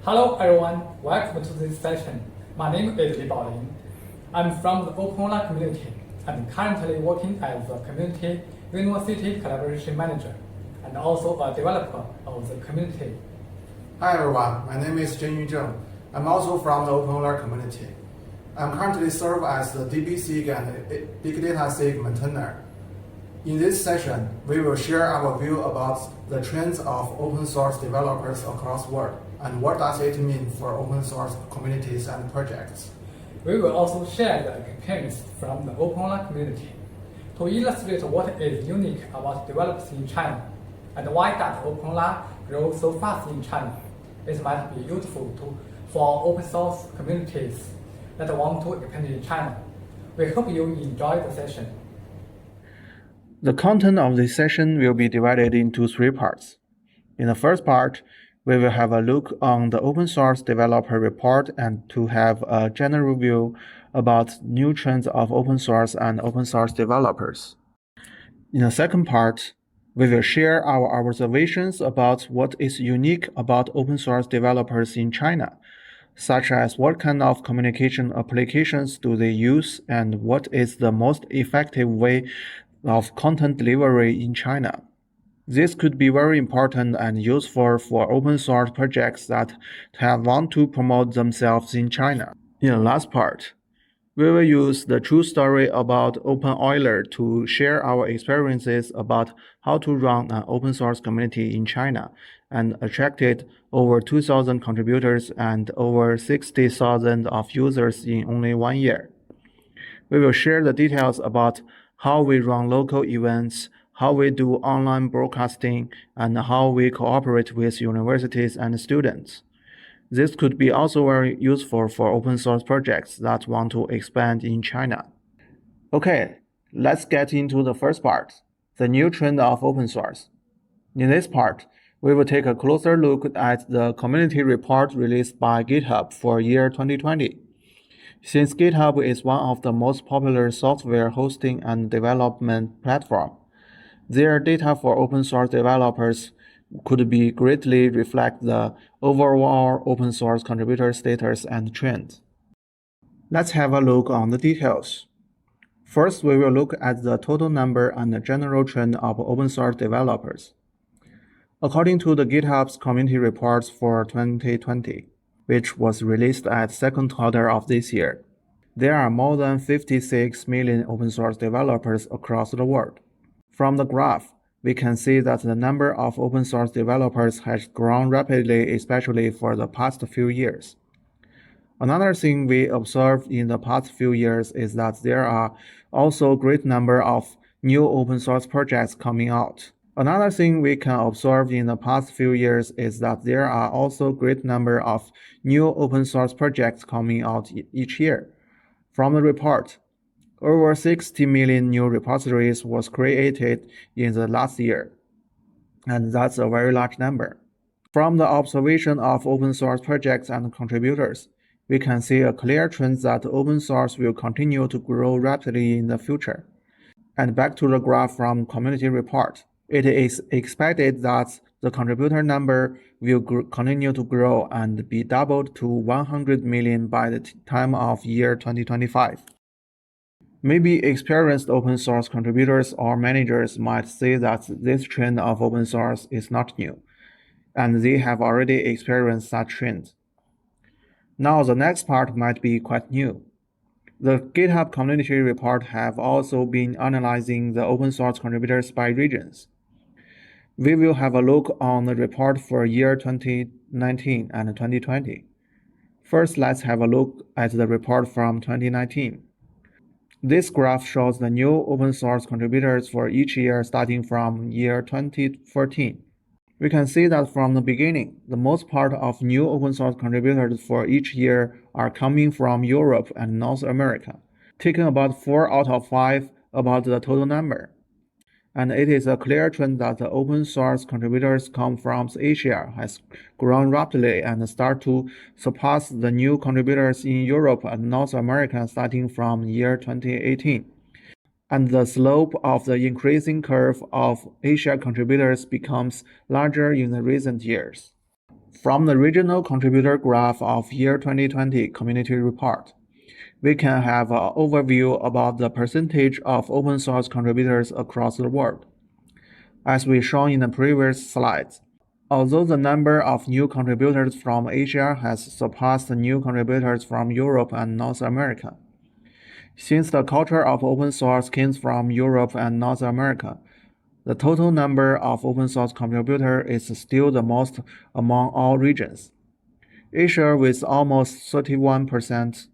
Hello everyone, welcome to this session. My name is Li Baolin. I'm from the Openeuler Community and currently working as a Community University Collaboration Manager and also a developer of the community. Hi everyone, my name is Zhenyu Zheng. I'm also from the Openeuler Community. I'm currently serve as the DB SIG and Big Data SIG maintainer. In this session, we will share our view about the trends of open source developers across the world and what does it mean for open source communities and projects. We will also share the experience from the Openeuler community to illustrate what is unique about developers in China and why does Openeuler grow so fast in China. It might be useful for open source communities that want to expand in China. We hope you enjoy the session. The content of this session will be divided into three parts. In the first part, we will have a look on the open source developer report and to have a general view about new trends of open source and open source developers. In the second part, we will share our observations about what is unique about open source developers in China, such as what kind of communication applications do they use and what is the most effective way of content delivery in China. This could be very important and useful for open source projects that want to promote themselves in China. In the last part, we will use the true story about Openeuler to share our experiences about how to run an open source community in China and attracted over 2,000 contributors and over 60,000 of users in only 1 year. We will share the details about how we run local events, how we do online broadcasting, and how we cooperate with universities and students. This could be also very useful for open source projects that want to expand in China. Okay, let's get into the first part, the new trend of open source. In this part, we will take a closer look at the community report released by GitHub for year 2020. Since GitHub is one of the most popular software hosting and development platforms, their data for open source developers could be greatly reflect the overall open source contributor status and trend. Let's have a look on the details. First, we will look at the total number and the general trend of open source developers. According to the GitHub's community reports for 2020, which was released at second quarter of this year, there are more than 56 million open source developers across the world. From the graph, we can see that the number of open source developers has grown rapidly, especially for the past few years. Another thing we observed in the past few years is that there are also a great number of new open source projects coming out. Another thing we can observe in the past few years is that there are also a great number of new open source projects coming out each year. From the report, over 60 million new repositories was created in the last year, and that's a very large number. From the observation of open source projects and contributors, we can see a clear trend that open source will continue to grow rapidly in the future. And back to the graph from community report, it is expected that the contributor number will continue to grow and be doubled to 100 million by the time of year 2025. Maybe experienced open source contributors or managers might say that this trend of open source is not new, and they have already experienced such trends. Now the next part might be quite new. The GitHub community report have also been analyzing the open source contributors by regions. We will have a look on the report for year 2019 and 2020. First, let's have a look at the report from 2019. This graph shows the new open source contributors for each year starting from year 2014. We can see that from the beginning, the most part of new open source contributors for each year are coming from Europe and North America, taking about 4 out of 5 about the total number. And it is a clear trend that the open source contributors come from Asia has grown rapidly and start to surpass the new contributors in Europe and North America starting from year 2018. And the slope of the increasing curve of Asia contributors becomes larger in the recent years. From the regional contributor graph of year 2020 community report, we can have an overview about the percentage of open source contributors across the world. As we shown in the previous slides, although the number of new contributors from Asia has surpassed the new contributors from Europe and North America, since the culture of open source comes from Europe and North America, the total number of open source contributors is still the most among all regions. Asia with almost 31%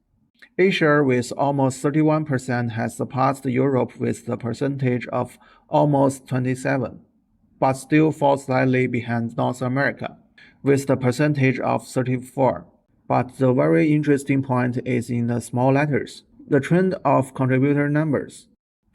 has surpassed Europe with the percentage of almost 27, but still falls slightly behind North America with the percentage of 34. But the very interesting point is in the small letters, the trend of contributor numbers.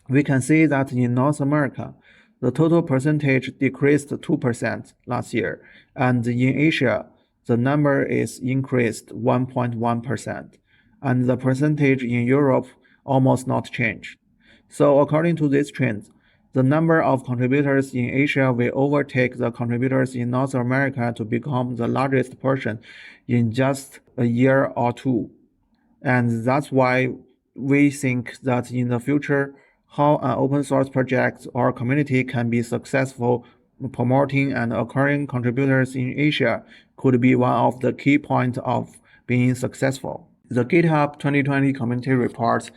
We can see that in North America, the total percentage decreased 2% last year, and in Asia, the number is increased 1.1%, and the percentage in Europe almost not changed. So according to this trend, the number of contributors in Asia will overtake the contributors in North America to become the largest portion in just a year or two. And that's why we think that in the future, how an open source project or community can be successful promoting and acquiring contributors in Asia could be one of the key points of being successful. The GitHub 2020 community report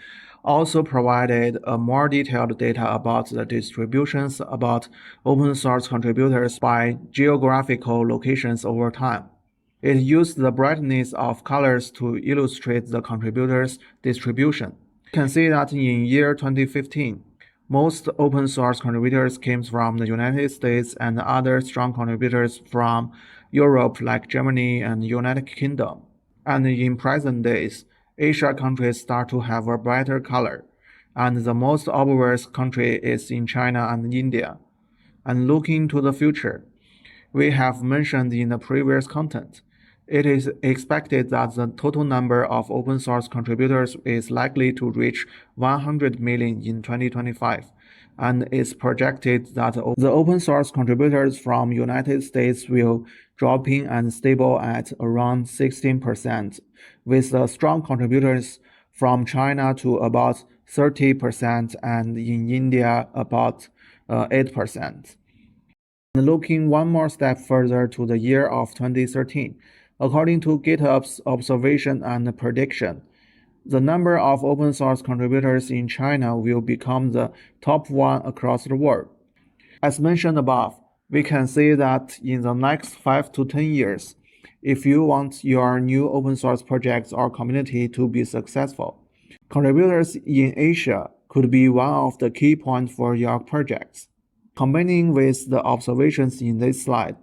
also provided a more detailed data about the distributions about open source contributors by geographical locations over time. It used the brightness of colors to illustrate the contributors' distribution. You can see that in year 2015, most open source contributors came from the United States and other strong contributors from Europe like Germany and United Kingdom. And in present days, Asia countries start to have a brighter color, and the most obvious country is in China and India. And looking to the future, we have mentioned in the previous content, it is expected that the total number of open source contributors is likely to reach 100 million in 2025, and it's projected that the open source contributors from United States will dropping and stable at around 16%, with the strong contributors from China to about 30% and in India about 8%. And looking one more step further to the year of 2013, according to GitHub's observation and prediction, the number of open source contributors in China will become the top one across the world. As mentioned above, we can see that in the next 5 to 10 years, if you want your new open source projects or community to be successful, contributors in Asia could be one of the key points for your projects. Combining with the observations in this slide,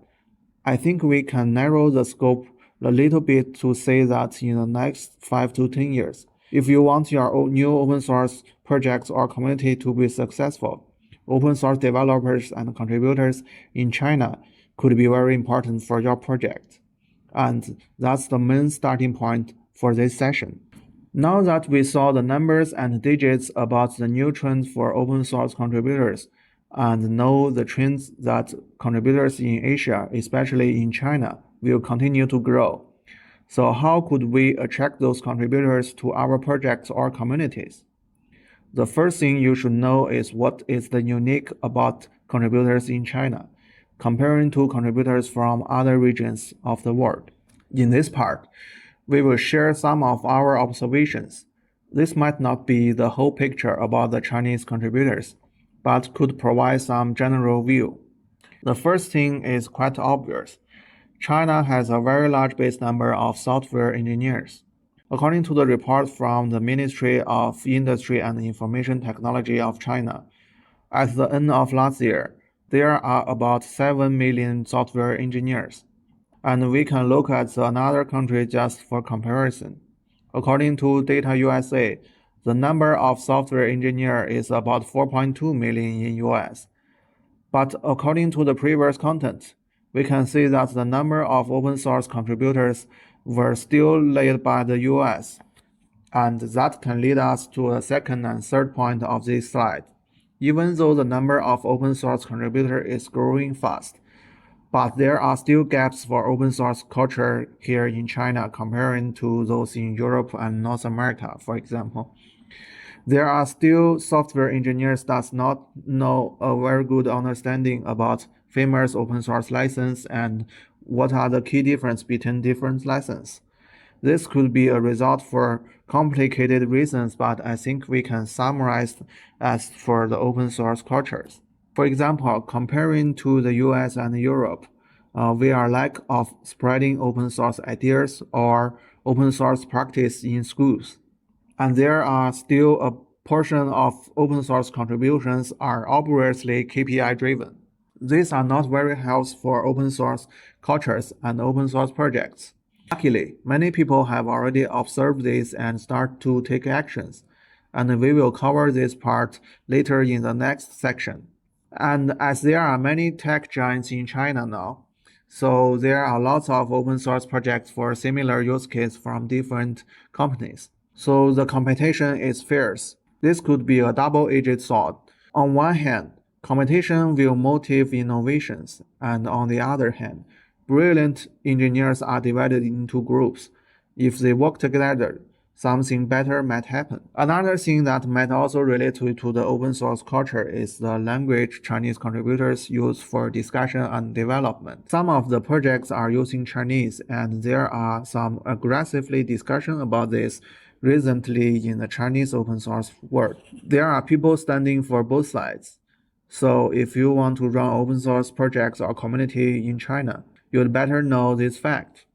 I think we can narrow the scope a little bit to say that in the next 5 to 10 years, if you want your new open source projects or community to be successful, open source developers and contributors in China could be very important for your project. And that's the main starting point for this session. Now that we saw the numbers and digits about the new trends for open source contributors and know the trends that contributors in Asia, especially in China, will continue to grow. So how could we attract those contributors to our projects or communities? The first thing you should know is what is the unique about contributors in China, comparing to contributors from other regions of the world. In this part, we will share some of our observations. This might not be the whole picture about the Chinese contributors, but could provide some general view. The first thing is quite obvious. China has a very large base number of software engineers. According to the report from the Ministry of Industry and Information Technology of China, at the end of last year, there are about 7 million software engineers. And we can look at another country just for comparison. According to Data USA, the number of software engineers is about 4.2 million in US. But according to the previous content, we can see that the number of open source contributors were still led by the US. And that can lead us to the second and third point of this slide. Even though the number of open source contributors is growing fast, but there are still gaps for open source culture here in China comparing to those in Europe and North America, for example. There are still software engineers that not know a very good understanding about famous open source license and what are the key difference between different licenses. This could be a result for complicated reasons, but I think we can summarize as for the open source cultures. For example, comparing to the US and Europe, we are lack of spreading open source ideas or open source practice in schools. And there are still a portion of open source contributions are obviously KPI driven. These are not very healthy for open source cultures and open source projects. Luckily, many people have already observed this and start to take actions, and we will cover this part later in the next section. And as there are many tech giants in China now, so there are lots of open source projects for similar use cases from different companies. So the competition is fierce. This could be a double-edged sword. On one hand, competition will motivate innovations, and on the other hand, brilliant engineers are divided into groups. If they work together, something better might happen. Another thing that might also relate to the open source culture is the language Chinese contributors use for discussion and development. Some of the projects are using Chinese, and there are some aggressively discussion about this recently in the Chinese open source world. There are people standing for both sides. So if you want to run open source projects or community in China, you'd better know this fact.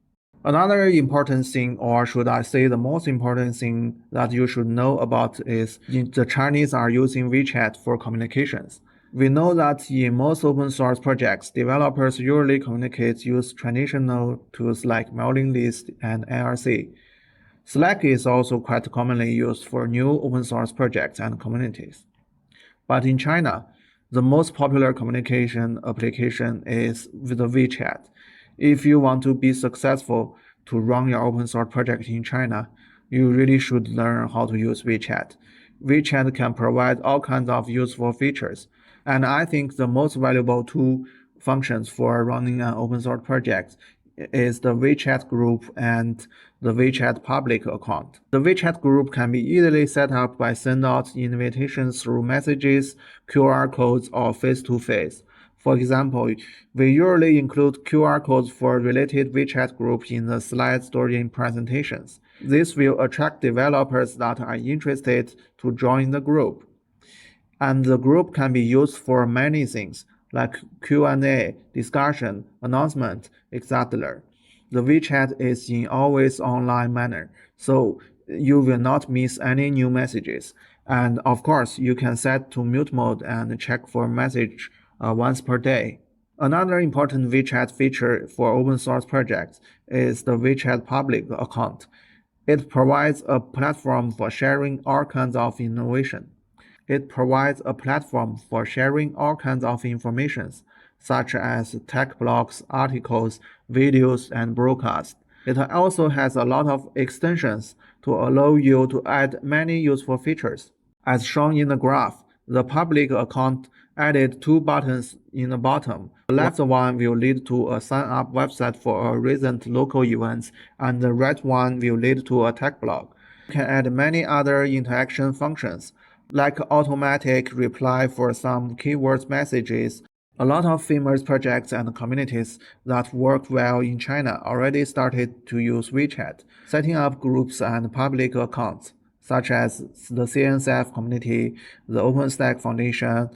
Another important thing, or should I say the most important thing that you should know about is the Chinese are using Wechat for communications. We know that in most open source projects, developers usually communicate use traditional tools like mailing list and IRC. Slack is also quite commonly used for new open source projects and communities. But in China, the most popular communication application is with the Wechat. If you want to be successful to run your open source project in China, you really should learn how to use Wechat. Wechat can provide all kinds of useful features, and I think the most valuable two functions for running an open source project is the Wechat group and the Wechat public account. The Wechat group can be easily set up by sending out invitations through messages, QR codes, or face-to-face. For example, we usually include QR codes for related Wechat groups in the slides during presentations. This will attract developers that are interested to join the group. And the group can be used for many things, like Q&A, discussion, announcement, etc. The Wechat is in always online manner, so you will not miss any new messages. And of course, you can set to mute mode and check for message once per day. Another important Wechat feature for open source projects is the Wechat public account. It provides a platform for sharing all kinds of innovation. It provides a platform for sharing all kinds of information, such as tech blogs, articles, videos, and broadcasts. It also has a lot of extensions to allow you to add many useful features. As shown in the graph, the public account added two buttons in the bottom. The left one will lead to a sign-up website for a recent local events, and the right one will lead to a tech blog. You can add many other interaction functions, like automatic reply for some keywords messages. A lot of famous projects and communities that work well in China already started to use Wechat, setting up groups and public accounts, such as the CNCF community, the OpenStack Foundation,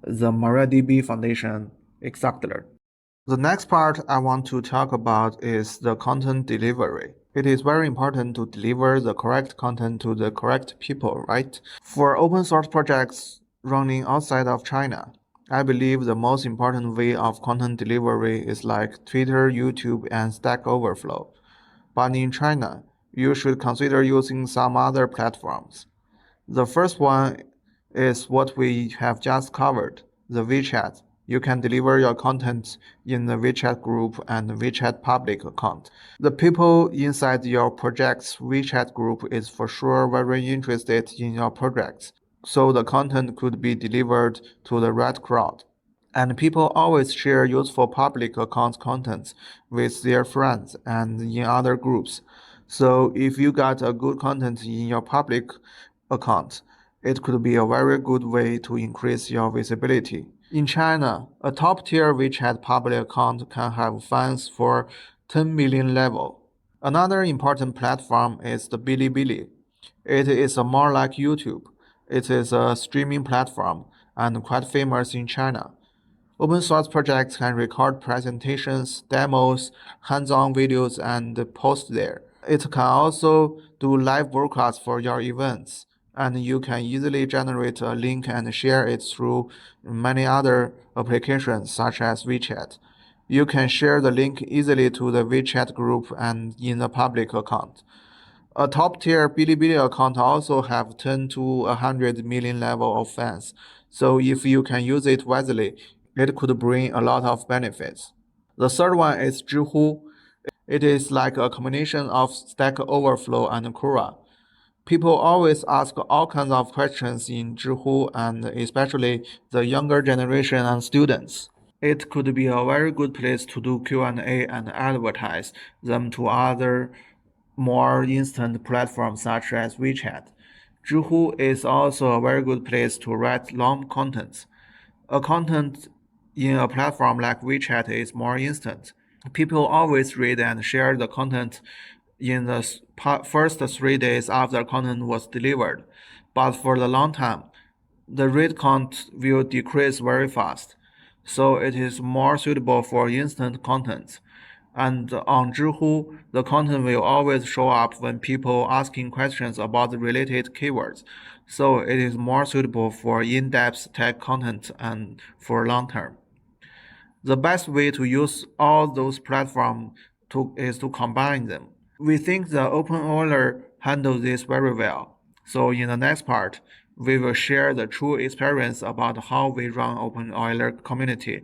the MariaDB Foundation, etc. The next part I want to talk about is the content delivery. It is very important to deliver the correct content to the correct people, right? For open source projects running outside of China, I believe the most important way of content delivery is like Twitter, YouTube, and Stack Overflow. But in China, you should consider using some other platforms. The first one is what we have just covered, the Wechat. You can deliver your content in the Wechat group and Wechat public account. The people inside your project's Wechat group is for sure very interested in your project, so the content could be delivered to the right crowd. and people always share useful public account contents with their friends and in other groups. So if you got a good content in your public account, it could be a very good way to increase your visibility. In China, a top-tier WeChat public account can have fans for 10 million level. Another important platform is the Bilibili. It is more like YouTube. It is a streaming platform and quite famous in China. Open source projects can record presentations, demos, hands-on videos, and post there. It can also do live broadcasts for your events, and you can easily generate a link and share it through many other applications such as WeChat. You can share the link easily to the WeChat group and in the public account. A top-tier Bilibili account also have 10 to 100 million level of fans, so if you can use it wisely, it could bring a lot of benefits. The third one is Zhihu. It is like a combination of Stack Overflow and Quora. People always ask all kinds of questions in Zhihu, and especially the younger generation and students. It could be a very good place to do Q&A and advertise them to other more instant platforms such as WeChat. Zhihu is also a very good place to write long contents. A content in a platform like WeChat is more instant. People always read and share the content in the first 3 days after content was delivered, but for the long time, the read count will decrease very fast, so it is more suitable for instant content. And on Zhihu, the content will always show up when people asking questions about the related keywords, so it is more suitable for in-depth tech content and for long term. The best way to use all those platforms is to combine them. We think the Openeuler handles this very well. So in the next part, we will share the true experience about how we run Openeuler Community.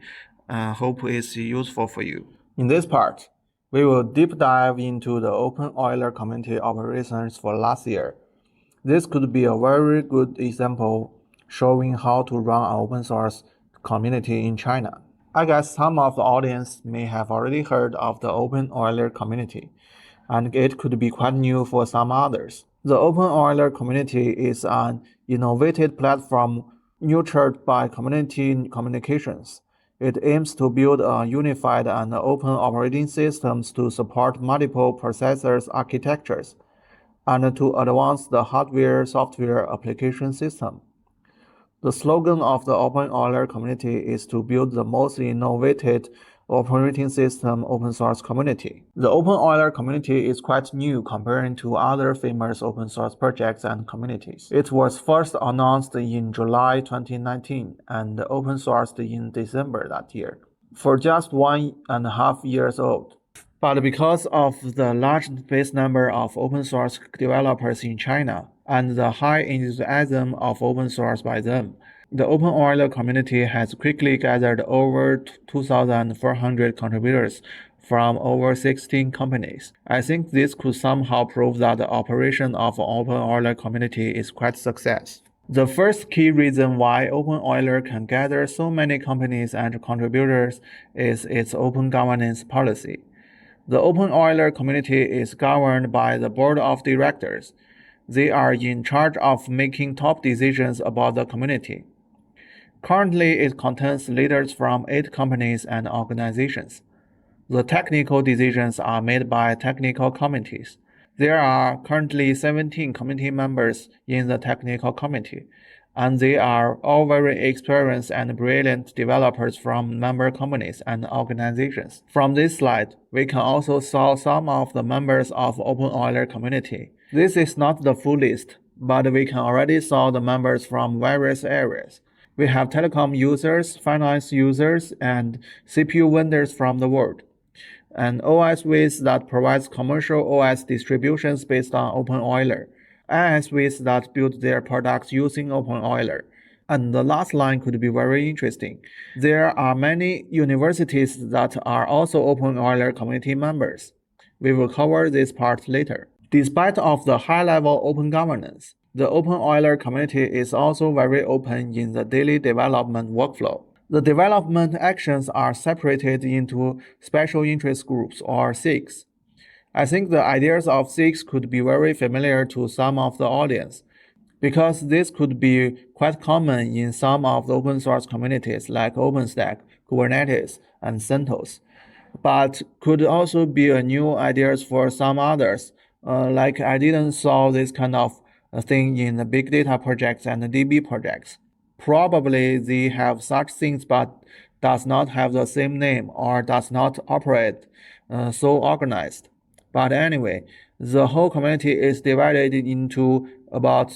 Hope it's useful for you. In this part, we will deep dive into the Openeuler Community operations for last year. This could be a very good example showing how to run an open source community in China. I guess some of the audience may have already heard of the Openeuler Community, and it could be quite new for some others. The Openeuler Community is an innovative platform nurtured by community communications. It aims to build a unified and open operating systems to support multiple processors architectures and to advance the hardware-software application system. The slogan of the Openeuler Community is to build the most innovative operating system open source community. The Openeuler Community is quite new comparing to other famous open source projects and communities. It was first announced in July 2019 and open sourced in December that year, for just 1.5 years old. But because of the large base number of open source developers in China and the high enthusiasm of open source by them, the Openeuler Community has quickly gathered over 2,400 contributors from over 16 companies. I think this could somehow prove that the operation of Openeuler Community is quite a success. The first key reason why Openeuler can gather so many companies and contributors is its open governance policy. The Openeuler Community is governed by the board of directors. They are in charge of making top decisions about the community. Currently, it contains leaders from 8 companies and organizations. The technical decisions are made by technical committees. There are currently 17 committee members in the technical committee, and they are all very experienced and brilliant developers from member companies and organizations. From this slide, we can also saw some of the members of Openeuler Community. This is not the full list, but we can already saw the members from various areas. We have telecom users, finance users, and CPU vendors from the world, and OSVs that provides commercial OS distributions based on Openeuler, ISVs that build their products using Openeuler. And the last line could be very interesting. There are many universities that are also Openeuler community members. We will cover this part later. Despite of the high-level open governance, the Openeuler community is also very open in the daily development workflow. The development actions are separated into special interest groups or SIGs. I think the ideas of SIGs could be very familiar to some of the audience, because this could be quite common in some of the open source communities like OpenStack, Kubernetes, and CentOS, but could also be a new ideas for some others. Like I didn't saw this kind of thing in the big data projects and the DB projects. Probably they have such things but does not have the same name or does not operate so organized. But anyway, the whole community is divided into about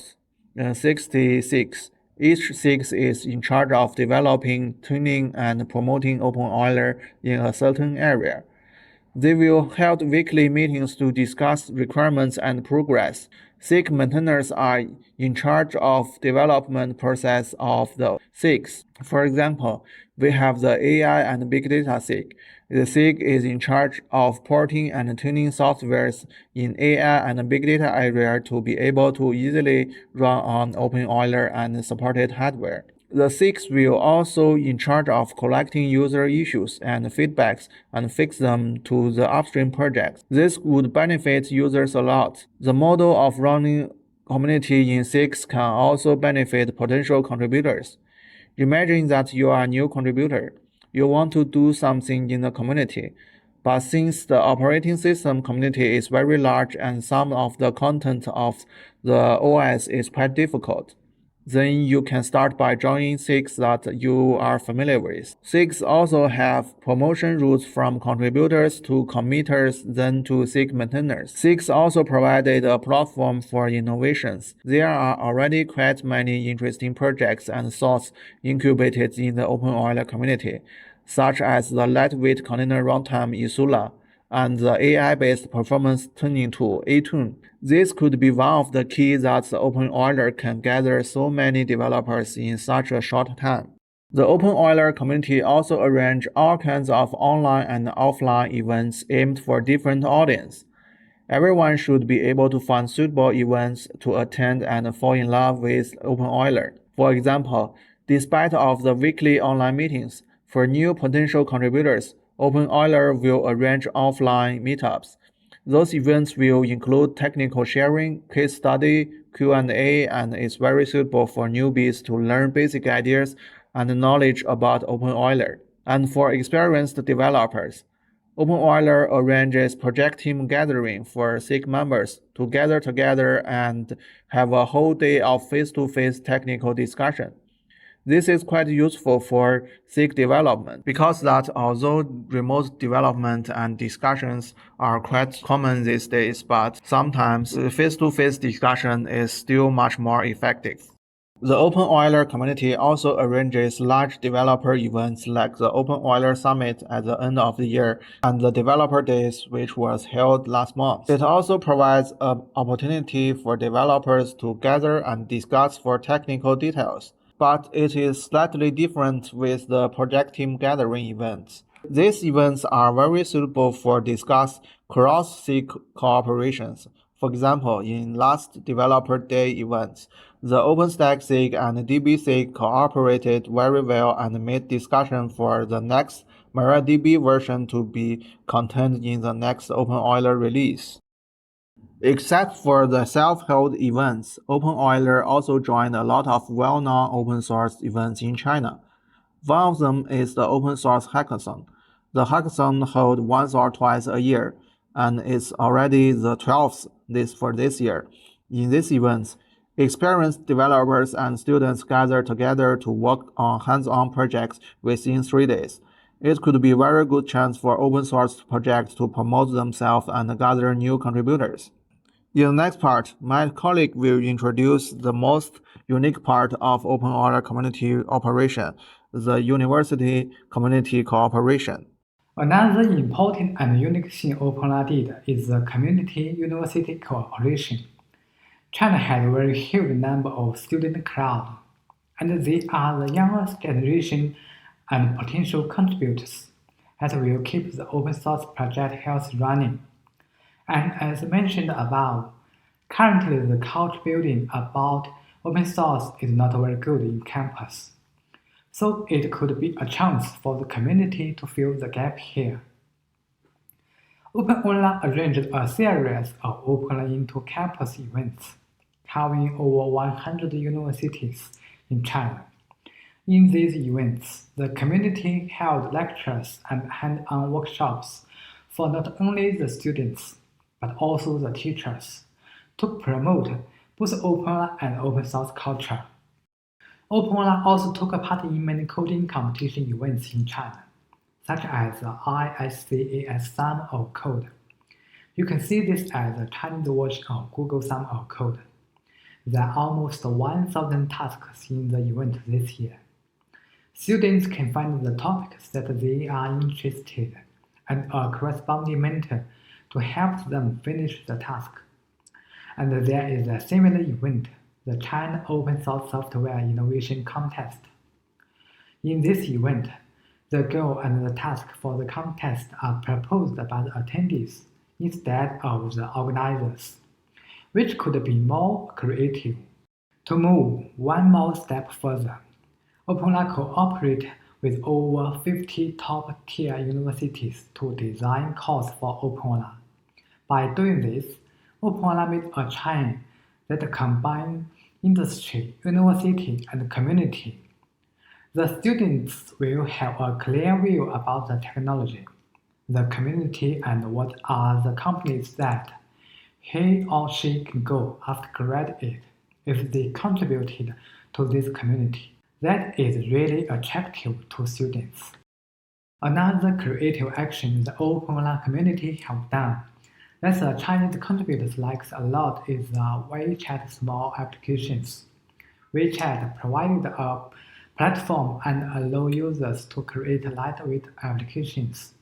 66. Each SIG is in charge of developing, tuning, and promoting Openeuler in a certain area. They will hold weekly meetings to discuss requirements and progress. SIG maintainers are in charge of development process of the SIGs. For example, we have the AI and big data SIG. The SIG is in charge of porting and tuning softwares in AI and big data area to be able to easily run on Openeuler and supported hardware. The SIGs will also in charge of collecting user issues and feedbacks and fix them to the upstream projects. This would benefit users a lot. The model of running community in SIGs can also benefit potential contributors. Imagine that you are a new contributor. You want to do something in the community, but since the operating system community is very large and some of the content of the OS is quite difficult, then you can start by joining SIGs that you are familiar with. SIGs also have promotion routes from contributors to committers, then to SIG maintainers. SIGs also provided a platform for innovations. There are already quite many interesting projects and thoughts incubated in the Openeuler community, such as the lightweight container runtime Isula and the AI-based performance tuning tool Atune. This could be one of the keys that the Openeuler can gather so many developers in such a short time. The Openeuler community also arrange all kinds of online and offline events aimed for different audience. Everyone should be able to find suitable events to attend and fall in love with Openeuler. For example, despite of the weekly online meetings, for new potential contributors, Openeuler will arrange offline meetups. Those events will include technical sharing, case study, Q&A, and is very suitable for newbies to learn basic ideas and knowledge about Openeuler. And for experienced developers, Openeuler arranges project team gathering for SIG members to gather together and have a whole day of face-to-face technical discussion. This is quite useful for SIG development because that although remote development and discussions are quite common these days, but sometimes face-to-face discussion is still much more effective. The Openeuler community also arranges large developer events like the Openeuler Summit at the end of the year and the Developer Days, which was held last month. It also provides an opportunity for developers to gather and discuss for technical details, but it is slightly different with the project team gathering events. These events are very suitable for discuss cross-SIG cooperations. For example, in last Developer Day events, the OpenStack SIG and DB SIG cooperated very well and made discussion for the next MariaDB version to be contained in the next Openeuler release. Except for the self-held events, Openeuler also joined a lot of well-known open source events in China. One of them is the Open Source Hackathon. The hackathon held once or twice a year, and it's already the 12th for this year. In these events, experienced developers and students gather together to work on hands-on projects within 3 days. It could be a very good chance for open source projects to promote themselves and gather new contributors. In the next part, my colleague will introduce the most unique part of Openeuler community operation, the university community cooperation. Another important and unique thing Openeuler did is the community-university cooperation. China has a very huge number of student crowd, and they are the youngest generation and potential contributors that will keep the open source project health running. And as mentioned above, currently the culture building about open source is not very good in campus. So it could be a chance for the community to fill the gap here. Openeuler arranged a series of Openeuler into campus events, covering over 100 universities in China. In these events, the community held lectures and hand-on workshops for not only the students, but also the teachers, to promote both Openeuler and open source culture. Openeuler also took part in many coding competition events in China, such as the ISCAS Summer of Code. You can see this as a Chinese version of Google Summer of Code. There are almost 1,000 tasks in the event this year. Students can find the topics that they are interested in and a corresponding mentor to help them finish the task. And there is a similar event, the China Open Source Software Innovation Contest. In this event, the goal and the task for the contest are proposed by the attendees instead of the organizers, which could be more creative. To move one more step further, Openeuler cooperates with over 50 top-tier universities to design courses for Openeuler. By doing this, Openeuler made a chain that combines industry, university, and community. The students will have a clear view about the technology, the community, and what are the companies that he or she can go after graduate if they contributed to this community. That is really attractive to students. Another creative action the Openeuler community have done that the Chinese contributors likes a lot is the Wechat small applications. Wechat provided a platform and allow users to create lightweight applications.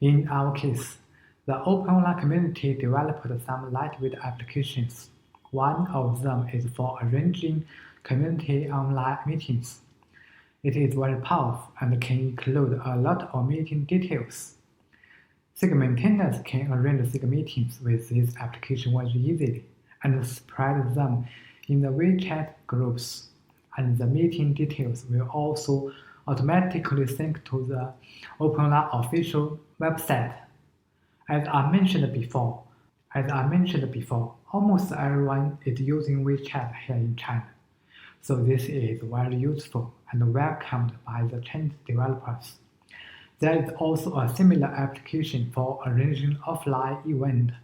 In our case, the Openeuler community developed some lightweight applications. One of them is for arranging community online meetings. It is very powerful and can include a lot of meeting details. SIG maintainers can arrange SIG meetings with this application very easily and spread them in the Wechat groups, and the meeting details will also automatically sync to the Openeuler official website. As I mentioned before, almost everyone is using Wechat here in China. So this is very useful and welcomed by the Chinese developers. There is also a similar application for arranging offline events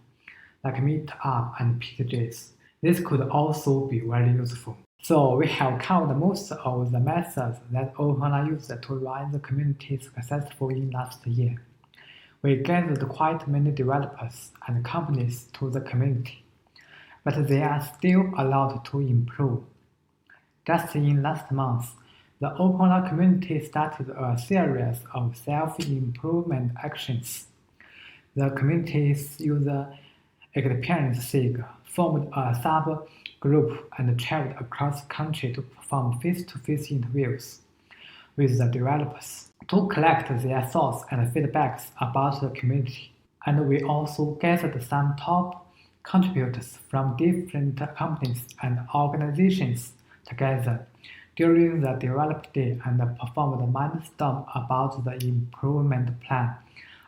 like Meetup and PKJs. This could also be very useful. So we have covered most of the methods that Openeuler used to run the community successfully last year. We gathered quite many developers and companies to the community, but they are still allowed to improve. Just in last month, the Openeuler community started a series of self-improvement actions. The community's user experience SIG formed a subgroup and traveled across the country to perform face-to-face interviews with the developers to collect their thoughts and feedbacks about the community. And we also gathered some top contributors from different companies and organizations together during the development day and performed a mindstorm about the improvement plan,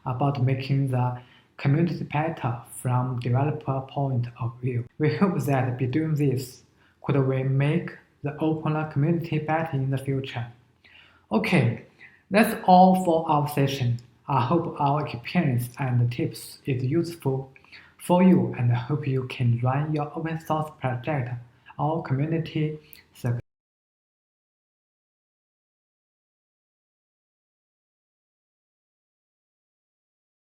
about making the community better from developer point of view. We hope that by doing this, could we make the Openeuler community better in the future. Okay, that's all for our session. I hope our experience and tips is useful for you and I hope you can run your open source project or community successfully.